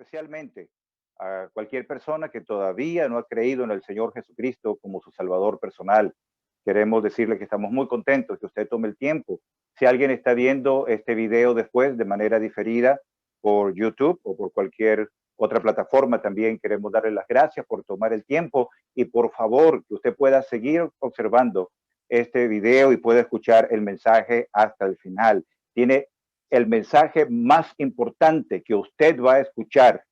especialmente a cualquier persona que todavía no ha creído en el Señor Jesucristo como su Salvador personal. Queremos decirle que estamos muy contentos que usted tome el tiempo. Si alguien está viendo este video después de manera diferida por YouTube o por cualquier otra plataforma, también queremos darle las gracias por tomar el tiempo y por favor que usted pueda seguir observando este video y pueda escuchar el mensaje hasta el final. Tiene el mensaje más importante que usted va a escuchar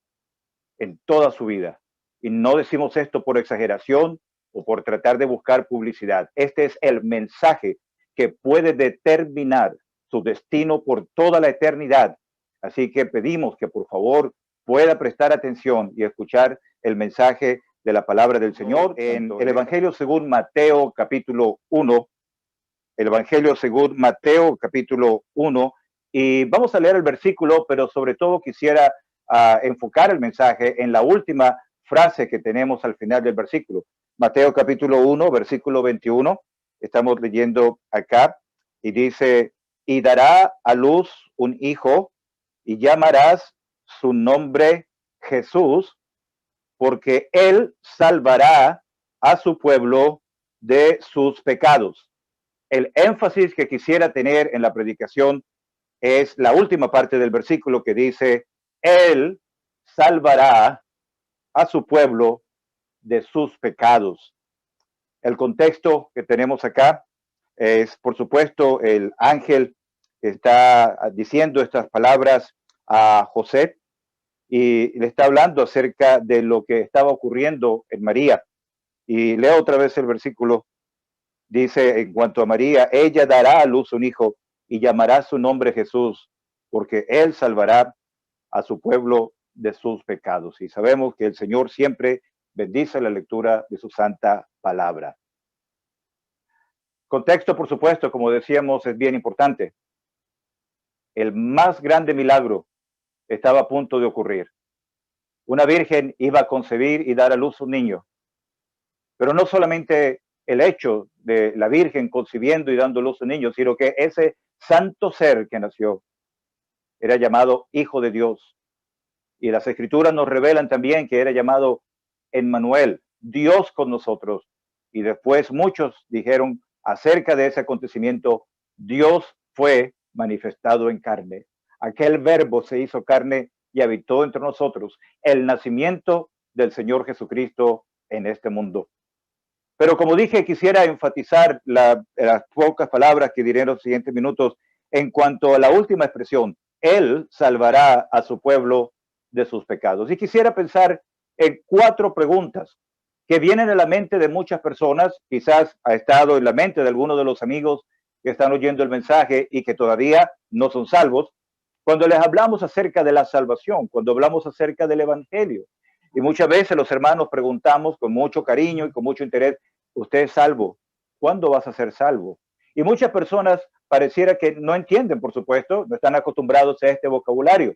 en toda su vida. Y no decimos esto por exageración o por tratar de buscar publicidad. Este es el mensaje que puede determinar su destino por toda la eternidad. Así que pedimos que por favor pueda prestar atención y escuchar el mensaje de la palabra del Señor en el Evangelio según Mateo capítulo 1. El Evangelio según Mateo capítulo 1. Y vamos a leer el versículo, pero sobre todo quisiera enfocar el mensaje en la última frase que tenemos al final del versículo. Mateo capítulo 1, versículo 21. Estamos leyendo acá y dice, y dará a luz un hijo y llamarás su nombre Jesús, porque él salvará a su pueblo de sus pecados. El énfasis que quisiera tener en la predicación es la última parte del versículo que dice, él salvará a su pueblo de sus pecados. El contexto que tenemos acá es, por supuesto, el ángel que está diciendo estas palabras a José y le está hablando acerca de lo que estaba ocurriendo en María. Y leo otra vez el versículo. Dice, en cuanto a María, ella dará a luz un hijo y llamará su nombre Jesús, porque él salvará a su pueblo de sus pecados. Y sabemos que el Señor siempre bendice la lectura de su santa palabra. Contexto, por supuesto, como decíamos, es bien importante. El más grande milagro estaba a punto de ocurrir. Una virgen iba a concebir y dar a luz un niño. Pero no solamente el hecho de la virgen concibiendo y dando luz a un niño, sino que ese santo ser que nació era llamado Hijo de Dios. Y las escrituras nos revelan también que era llamado Emmanuel, Dios con nosotros. Y después muchos dijeron acerca de ese acontecimiento, Dios fue manifestado en carne. Aquel verbo se hizo carne y habitó entre nosotros. El nacimiento del Señor Jesucristo en este mundo. Pero como dije, quisiera enfatizar las pocas palabras que diré en los siguientes minutos en cuanto a la última expresión. Él salvará a su pueblo de sus pecados. Y quisiera pensar en 4 preguntas que vienen a la mente de muchas personas, quizás ha estado en la mente de algunos de los amigos que están oyendo el mensaje y que todavía no son salvos, cuando les hablamos acerca de la salvación, cuando hablamos acerca del evangelio. Y muchas veces los hermanos preguntamos con mucho cariño y con mucho interés, ¿usted es salvo? ¿Cuándo vas a ser salvo? Y muchas personas pareciera que no entienden, por supuesto, no están acostumbrados a este vocabulario.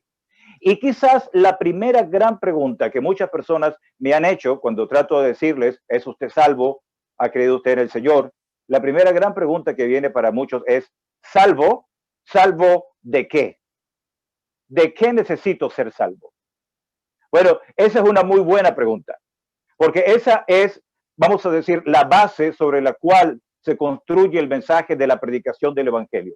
Y quizás la primera gran pregunta que muchas personas me han hecho cuando trato de decirles, ¿es usted salvo? ¿Ha creído usted en el Señor? La primera gran pregunta que viene para muchos es, ¿salvo? ¿Salvo de qué? ¿De qué necesito ser salvo? Bueno, esa es una muy buena pregunta, porque esa es, vamos a decir, la base sobre la cual se construye el mensaje de la predicación del Evangelio.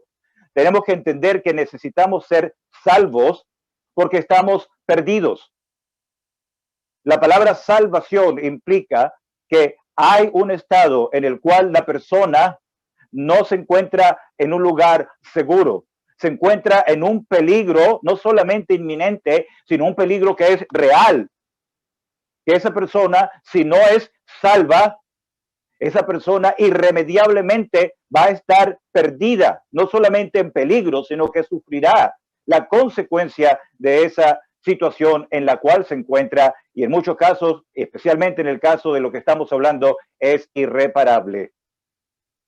Tenemos que entender que necesitamos ser salvos porque estamos perdidos. La palabra salvación implica que hay un estado en el cual la persona no se encuentra en un lugar seguro, se encuentra en un peligro no solamente inminente, sino un peligro que es real. Que esa persona, si no es salva, esa persona irremediablemente va a estar perdida, no solamente en peligro, sino que sufrirá la consecuencia de esa situación en la cual se encuentra y en muchos casos, especialmente en el caso de lo que estamos hablando, es irreparable.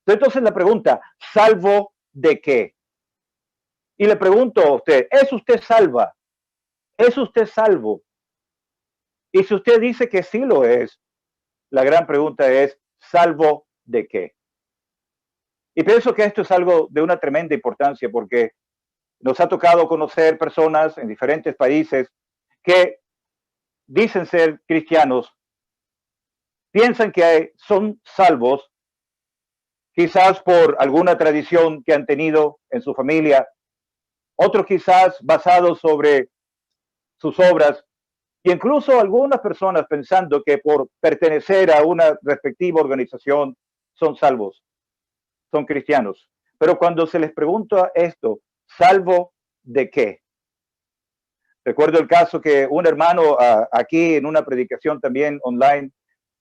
Entonces la pregunta, ¿salvo de qué? Y le pregunto a usted, ¿es usted salva? ¿Es usted salvo? Y si usted dice que sí lo es, la gran pregunta es, ¿salvo de qué? Y pienso que esto es algo de una tremenda importancia porque nos ha tocado conocer personas en diferentes países que dicen ser cristianos piensan que son salvos quizás por alguna tradición que han tenido en su familia, otros quizás basados sobre sus obras, e incluso algunas personas pensando que por pertenecer a una respectiva organización son salvos, son cristianos. Pero cuando se les pregunta esto, ¿salvo de qué? Recuerdo el caso que un hermano aquí en una predicación también online,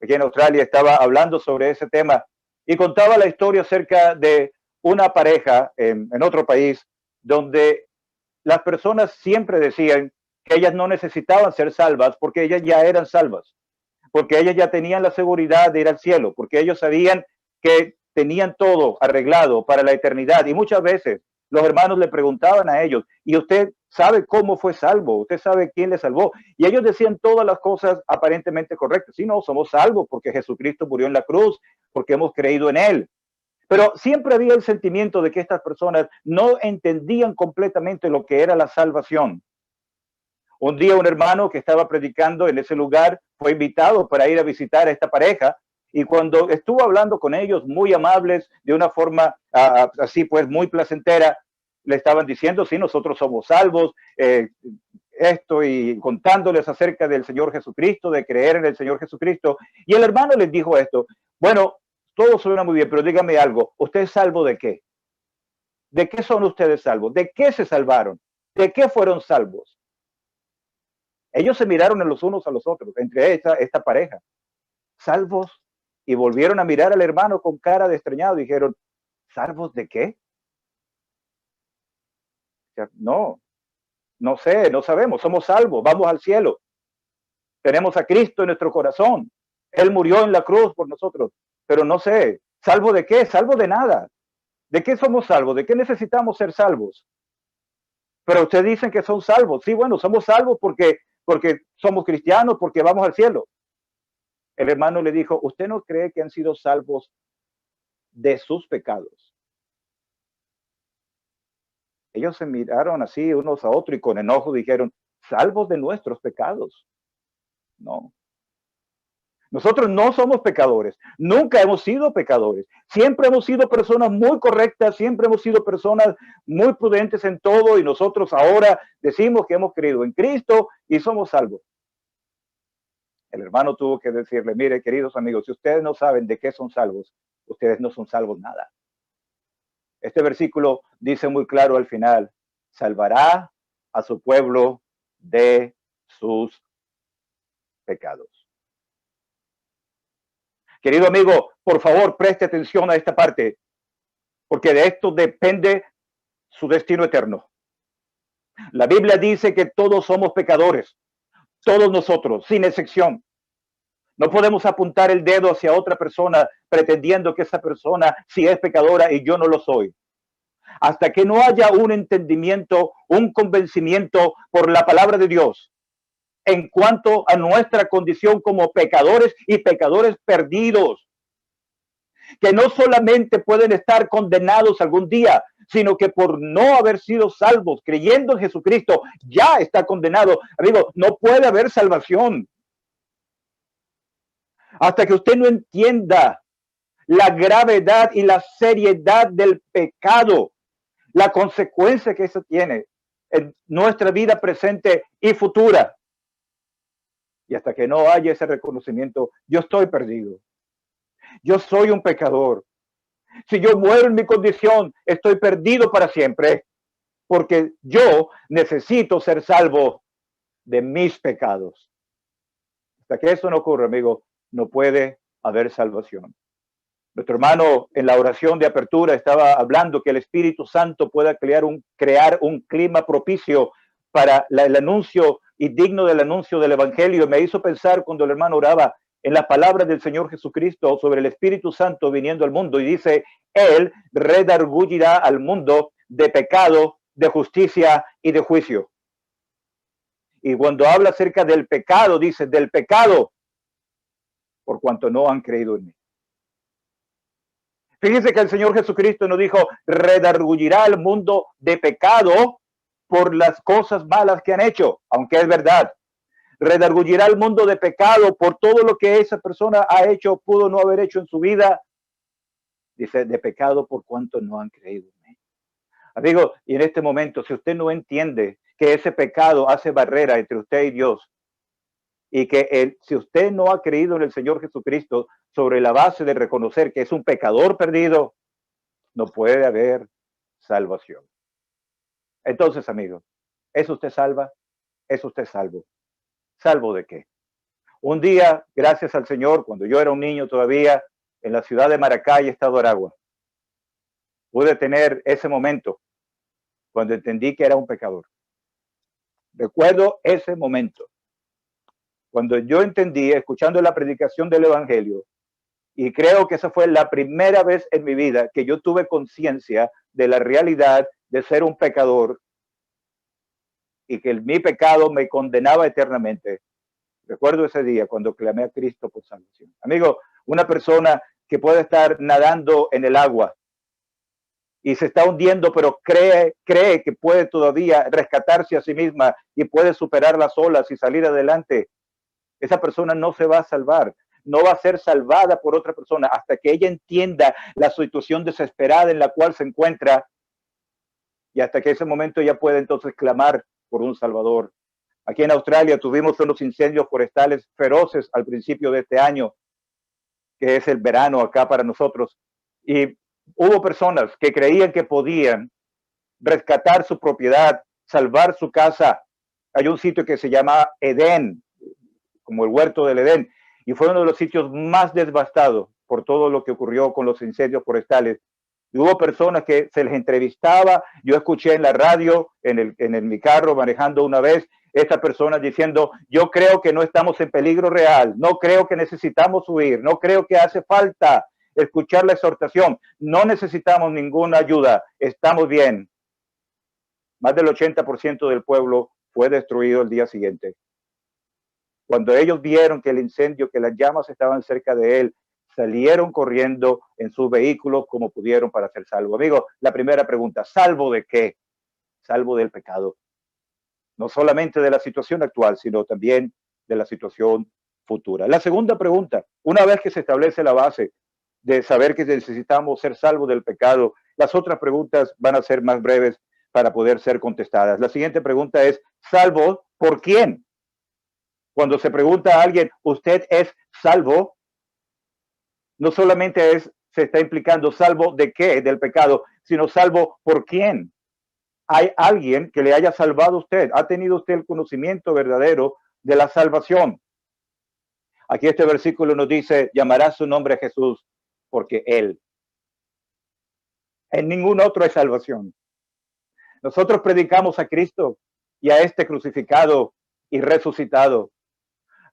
aquí en Australia, estaba hablando sobre ese tema y contaba la historia acerca de una pareja en otro país donde las personas siempre decían que ellas no necesitaban ser salvas porque ellas ya eran salvas, porque ellas ya tenían la seguridad de ir al cielo, porque ellos sabían que tenían todo arreglado para la eternidad. Y muchas veces los hermanos le preguntaban a ellos, ¿y usted sabe cómo fue salvo? ¿Usted sabe quién le salvó? Y ellos decían todas las cosas aparentemente correctas. Sí, no, somos salvos porque Jesucristo murió en la cruz, porque hemos creído en él. Pero siempre había el sentimiento de que estas personas no entendían completamente lo que era la salvación. Un día un hermano que estaba predicando en ese lugar fue invitado para ir a visitar a esta pareja y cuando estuvo hablando con ellos, muy amables, de una forma así pues muy placentera, le estaban diciendo, sí, nosotros somos salvos, esto y contándoles acerca del Señor Jesucristo, de creer en el Señor Jesucristo. Y el hermano les dijo esto, bueno, todo suena muy bien, pero dígame algo, ¿usted es salvo de qué? ¿De qué son ustedes salvos? ¿De qué se salvaron? ¿De qué fueron salvos? Ellos se miraron en los unos a los otros, entre esta pareja, salvos, y volvieron a mirar al hermano con cara de extrañado. Dijeron, ¿salvos de qué? No, no sé, no sabemos, somos salvos, vamos al cielo. Tenemos a Cristo en nuestro corazón. Él murió en la cruz por nosotros, pero no sé, ¿salvo de qué? Salvo de nada. ¿De qué somos salvos? ¿De qué necesitamos ser salvos? Pero ustedes dicen que son salvos. Sí, bueno, somos salvos porque somos cristianos, porque vamos al cielo. El hermano le dijo, ¿usted no cree que han sido salvos de sus pecados? Ellos se miraron así unos a otros y con enojo dijeron, salvos de nuestros pecados. No. Nosotros no somos pecadores, nunca hemos sido pecadores, siempre hemos sido personas muy correctas, siempre hemos sido personas muy prudentes en todo y nosotros ahora decimos que hemos creído en Cristo y somos salvos. El hermano tuvo que decirle, mire, queridos amigos, si ustedes no saben de qué son salvos, ustedes no son salvos nada. Este versículo dice muy claro al final, salvará a su pueblo de sus pecados. Querido amigo, por favor, preste atención a esta parte, porque de esto depende su destino eterno. La Biblia dice que todos somos pecadores, todos nosotros, sin excepción. No podemos apuntar el dedo hacia otra persona pretendiendo que esa persona sí es pecadora y yo no lo soy. Hasta que no haya un entendimiento, un convencimiento por la palabra de Dios en cuanto a nuestra condición como pecadores y pecadores perdidos, que no solamente pueden estar condenados algún día, sino que por no haber sido salvos, creyendo en Jesucristo, ya está condenado. Amigo, no puede haber salvación. Hasta que usted no entienda la gravedad y la seriedad del pecado, la consecuencia que eso tiene en nuestra vida presente y futura. Y hasta que no haya ese reconocimiento, yo estoy perdido. Yo soy un pecador. Si yo muero en mi condición, estoy perdido para siempre, porque yo necesito ser salvo de mis pecados. Hasta que eso no ocurra, amigo, no puede haber salvación. Nuestro hermano en la oración de apertura estaba hablando que el Espíritu Santo pueda crear un clima propicio para el anuncio y digno del anuncio del Evangelio. Me hizo pensar cuando el hermano oraba en las palabras del Señor Jesucristo sobre el Espíritu Santo viniendo al mundo y dice, Él redarguirá al mundo de pecado, de justicia y de juicio. Y cuando habla acerca del pecado, dice, del pecado, por cuanto no han creído en mí. Fíjense que el Señor Jesucristo nos dijo, redarguirá al mundo de pecado por las cosas malas que han hecho, aunque es verdad. redarguirá al mundo de pecado por todo lo que esa persona ha hecho, pudo no haber hecho en su vida. Dice, de pecado por cuanto no han creído en mí. Amigo, y en este momento, si usted no entiende que ese pecado hace barrera entre usted y Dios, y que si usted no ha creído en el Señor Jesucristo sobre la base de reconocer que es un pecador perdido, no puede haber salvación. Entonces, amigo, ¿es usted salva? ¿Es usted salvo? ¿Salvo de qué? Un día, gracias al Señor, cuando yo era un niño todavía, en la ciudad de Maracay, estado Aragua, pude tener ese momento cuando entendí que era un pecador. Recuerdo ese momento, cuando yo entendí, escuchando la predicación del Evangelio, y creo que esa fue la primera vez en mi vida que yo tuve conciencia de la realidad de ser un pecador y que mi pecado me condenaba eternamente. Recuerdo ese día cuando clamé a Cristo por salvación. Amigo, una persona que puede estar nadando en el agua y se está hundiendo, pero cree que puede todavía rescatarse a sí misma y puede superar las olas y salir adelante. Esa persona no se va a salvar, no va a ser salvada por otra persona hasta que ella entienda la situación desesperada en la cual se encuentra y hasta que ese momento ella pueda entonces clamar por un salvador. Aquí en Australia tuvimos unos incendios forestales feroces al principio de este año, que es el verano acá para nosotros, y hubo personas que creían que podían rescatar su propiedad, salvar su casa. Hay un sitio que se llama Edén, como el huerto del Edén, y fue uno de los sitios más devastados por todo lo que ocurrió con los incendios forestales. Y hubo personas que se les entrevistaba, yo escuché en la radio, en mi carro manejando una vez, estas personas diciendo, yo creo que no estamos en peligro real, no creo que necesitamos huir, no creo que hace falta escuchar la exhortación, no necesitamos ninguna ayuda, estamos bien. Más del 80% del pueblo fue destruido el día siguiente. Cuando ellos vieron que el incendio, que las llamas estaban cerca de él, salieron corriendo en sus vehículos como pudieron para ser salvos. Amigo, la primera pregunta, ¿salvo de qué? Salvo del pecado. No solamente de la situación actual, sino también de la situación futura. La segunda pregunta, una vez que se establece la base de saber que necesitamos ser salvos del pecado, las otras preguntas van a ser más breves para poder ser contestadas. La siguiente pregunta es, ¿salvo por quién? Cuando se pregunta a alguien, ¿usted es salvo? No solamente se está implicando salvo de qué, del pecado, sino salvo por quién. Hay alguien que le haya salvado a usted. ¿Ha tenido usted el conocimiento verdadero de la salvación? Aquí este versículo nos dice, llamará su nombre a Jesús, porque Él. En ningún otro hay salvación. Nosotros predicamos a Cristo y a este crucificado y resucitado.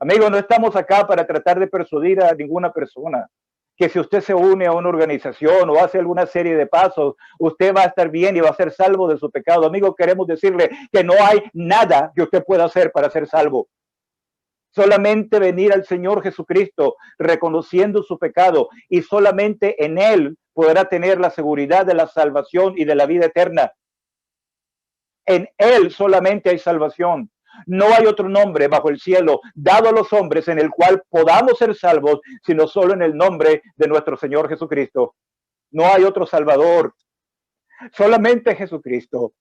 Amigo, no estamos acá para tratar de persuadir a ninguna persona que si usted se une a una organización o hace alguna serie de pasos, usted va a estar bien y va a ser salvo de su pecado. Amigo, queremos decirle que no hay nada que usted pueda hacer para ser salvo. Solamente venir al Señor Jesucristo reconociendo su pecado y solamente en Él podrá tener la seguridad de la salvación y de la vida eterna. En Él solamente hay salvación. No hay otro nombre bajo el cielo dado a los hombres en el cual podamos ser salvos, sino solo en el nombre de nuestro Señor Jesucristo. No hay otro Salvador, solamente Jesucristo,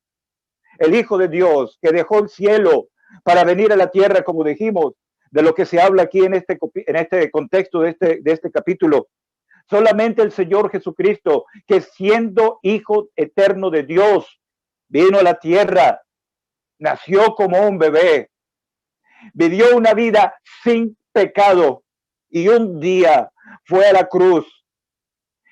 el Hijo de Dios que dejó el cielo para venir a la tierra, como dijimos, de lo que se habla aquí en este contexto de este capítulo. Solamente el Señor Jesucristo, que siendo Hijo eterno de Dios, vino a la tierra, nació como un bebé, vivió una vida sin pecado y un día fue a la cruz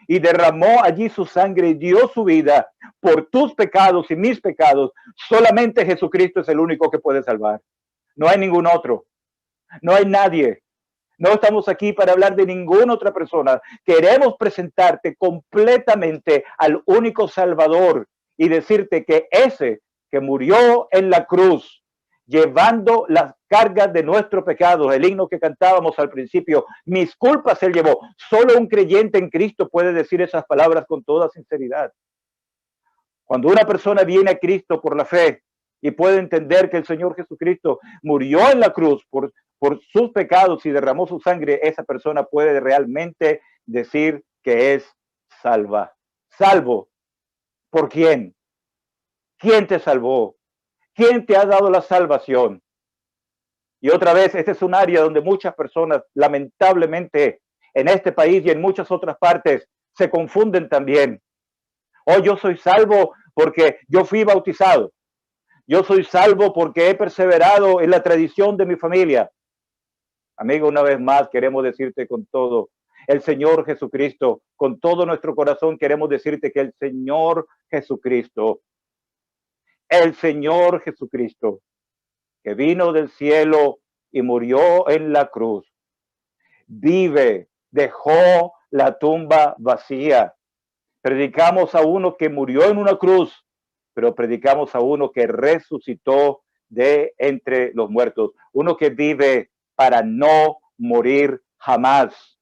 y derramó allí su sangre y dio su vida por tus pecados y mis pecados. Solamente Jesucristo es el único que puede salvar. No hay ningún otro. No hay nadie. No estamos aquí para hablar de ninguna otra persona. Queremos presentarte completamente al único Salvador y decirte que ese que murió en la cruz, llevando las cargas de nuestro pecado, el himno que cantábamos al principio, mis culpas él llevó. Solo un creyente en Cristo puede decir esas palabras con toda sinceridad. Cuando una persona viene a Cristo por la fe, y puede entender que el Señor Jesucristo murió en la cruz por sus pecados y derramó su sangre, esa persona puede realmente decir que es salva. ¿Salvo por quién? ¿Quién te salvó? ¿Quién te ha dado la salvación? Y otra vez, este es un área donde muchas personas, lamentablemente, en este país y en muchas otras partes, se confunden también. Oh, yo soy salvo porque yo fui bautizado. Yo soy salvo porque he perseverado en la tradición de mi familia. Amigo, una vez más queremos decirte con todo el Señor Jesucristo, con todo nuestro corazón queremos decirte que el Señor Jesucristo, que vino del cielo y murió en la cruz, vive, dejó la tumba vacía. Predicamos a uno que murió en una cruz, pero predicamos a uno que resucitó de entre los muertos, uno que vive para no morir jamás.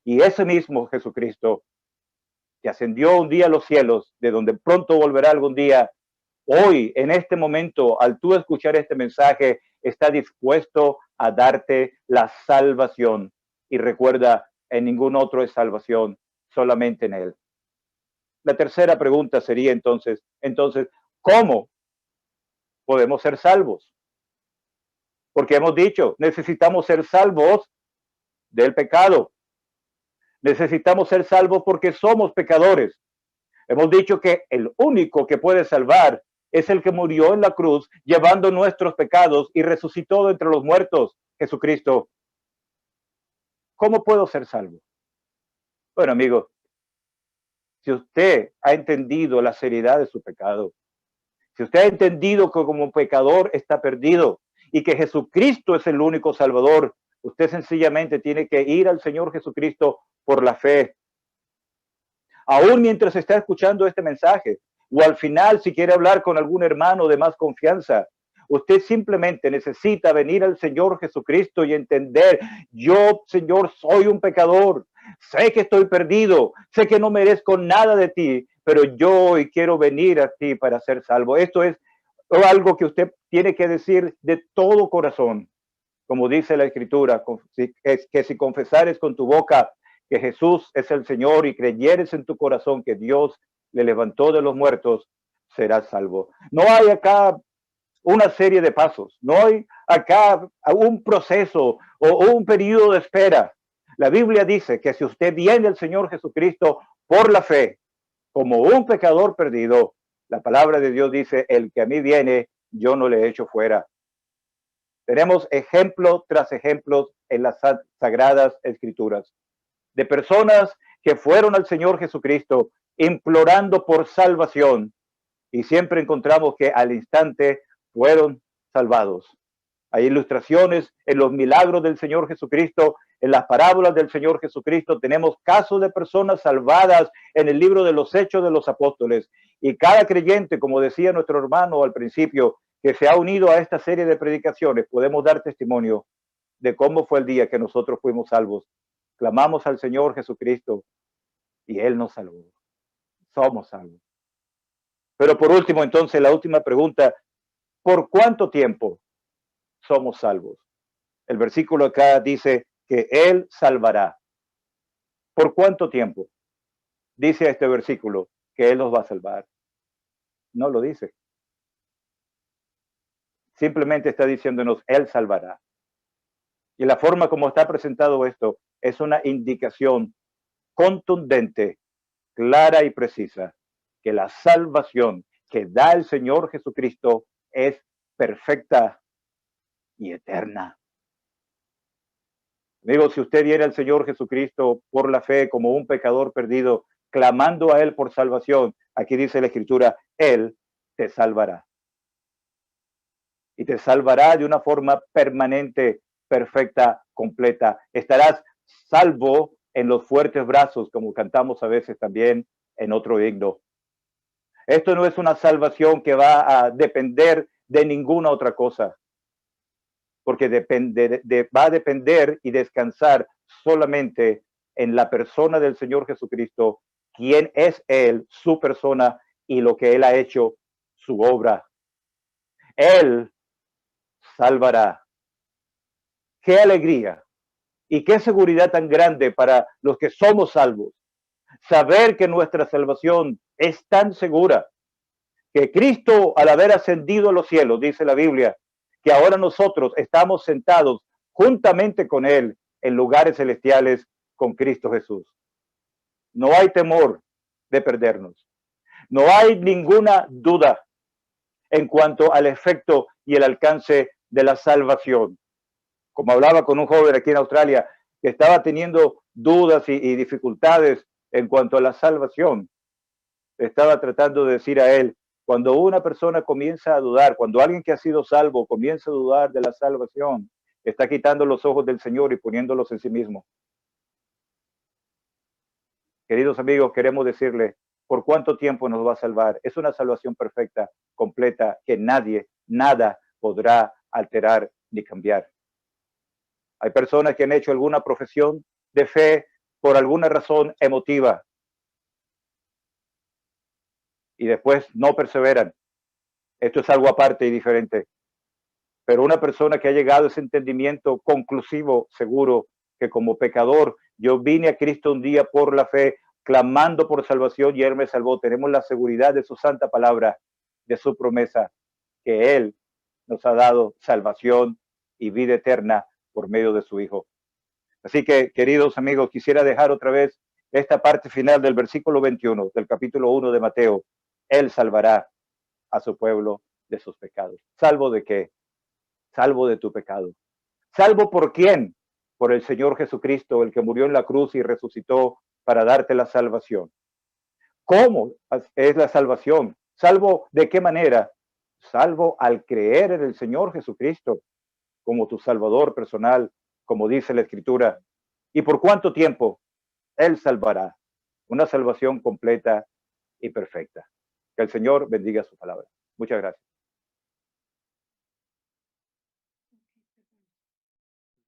Y ese mismo Jesucristo, que ascendió un día a los cielos, de donde pronto volverá algún día, hoy, en este momento, al tú escuchar este mensaje, está dispuesto a darte la salvación. Y recuerda, en ningún otro es salvación, solamente en Él. La tercera pregunta sería entonces, ¿cómo podemos ser salvos? Porque hemos dicho, necesitamos ser salvos del pecado. Necesitamos ser salvos porque somos pecadores. Hemos dicho que el único que puede salvar es el que murió en la cruz llevando nuestros pecados y resucitó de entre los muertos, Jesucristo. ¿Cómo puedo ser salvo? Bueno, amigo, si usted ha entendido la seriedad de su pecado, si usted ha entendido que como pecador está perdido y que Jesucristo es el único salvador, usted sencillamente tiene que ir al Señor Jesucristo por la fe. Aún mientras está escuchando este mensaje, o al final si quiere hablar con algún hermano de más confianza, usted simplemente necesita venir al Señor Jesucristo y entender, yo, Señor, soy un pecador, sé que estoy perdido, sé que no merezco nada de ti, pero yo hoy quiero venir a ti para ser salvo. Esto es algo que usted tiene que decir de todo corazón, como dice la Escritura, que si confesares con tu boca que Jesús es el Señor y creyeres en tu corazón que Dios le levantó de los muertos, serás salvo. No hay acá una serie de pasos, no hay acá un proceso o un periodo de espera. La Biblia dice que si usted viene al Señor Jesucristo por la fe, como un pecador perdido, la palabra de Dios dice, el que a mí viene, yo no le echo fuera. Tenemos ejemplo tras ejemplos en las sagradas escrituras de personas que fueron al Señor Jesucristo implorando por salvación y siempre encontramos que al instante fueron salvados. Hay ilustraciones en los milagros del Señor Jesucristo, en las parábolas del Señor Jesucristo. Tenemos casos de personas salvadas en el libro de los Hechos de los Apóstoles. Y cada creyente, como decía nuestro hermano al principio, que se ha unido a esta serie de predicaciones, podemos dar testimonio de cómo fue el día que nosotros fuimos salvos. Clamamos al Señor Jesucristo y Él nos salvó. Somos salvos. Pero por último, entonces, la última pregunta, ¿por cuánto tiempo somos salvos? El versículo acá dice que Él salvará. ¿Por cuánto tiempo? Dice este versículo que Él nos va a salvar. No lo dice. Simplemente está diciéndonos, Él salvará. Y la forma como está presentado esto es una indicación contundente, clara y precisa, que la salvación que da el Señor Jesucristo es perfecta y eterna. Amigo, si usted viene al Señor Jesucristo por la fe como un pecador perdido, clamando a Él por salvación, aquí dice la Escritura, Él te salvará. Y te salvará de una forma permanente, perfecta, completa. Estarás salvo en los fuertes brazos, como cantamos a veces también en otro himno. Esto no es una salvación que va a depender de ninguna otra cosa, porque va a depender y descansar solamente en la persona del Señor Jesucristo, quién es Él, su persona y lo que Él ha hecho, su obra. Él salvará. ¡Qué alegría! Y qué seguridad tan grande para los que somos salvos! Saber que nuestra salvación es tan segura, que Cristo, al haber ascendido a los cielos, dice la Biblia, que ahora nosotros estamos sentados juntamente con Él en lugares celestiales con Cristo Jesús. No hay temor de perdernos. No hay ninguna duda en cuanto al efecto y el alcance de la salvación. Como hablaba con un joven aquí en Australia que estaba teniendo dudas y dificultades en cuanto a la salvación, estaba tratando de decir a él, cuando una persona comienza a dudar, cuando alguien que ha sido salvo comienza a dudar de la salvación, está quitando los ojos del Señor y poniéndolos en sí mismo. Queridos amigos, queremos decirle, ¿por cuánto tiempo nos va a salvar? Es una salvación perfecta, completa, que nadie, nada podrá alterar ni cambiar. Hay personas que han hecho alguna profesión de fe por alguna razón emotiva y después no perseveran. Esto es algo aparte y diferente. Pero una persona que ha llegado a ese entendimiento conclusivo, seguro, que como pecador yo vine a Cristo un día por la fe, clamando por salvación y Él me salvó. Tenemos la seguridad de su santa palabra, de su promesa, que Él nos ha dado salvación y vida eterna por medio de su Hijo. Así que, queridos amigos, quisiera dejar otra vez esta parte final del versículo 21 del capítulo 1 de Mateo. Él salvará a su pueblo de sus pecados. ¿Salvo de qué? Salvo de tu pecado. ¿Salvo por quién? Por el Señor Jesucristo, el que murió en la cruz y resucitó para darte la salvación. ¿Cómo es la salvación? ¿Salvo de qué manera? Salvo al creer en el Señor Jesucristo como tu Salvador personal, como dice la Escritura. ¿Y por cuánto tiempo? Él salvará. Una salvación completa y perfecta. Que el Señor bendiga su palabra. Muchas gracias.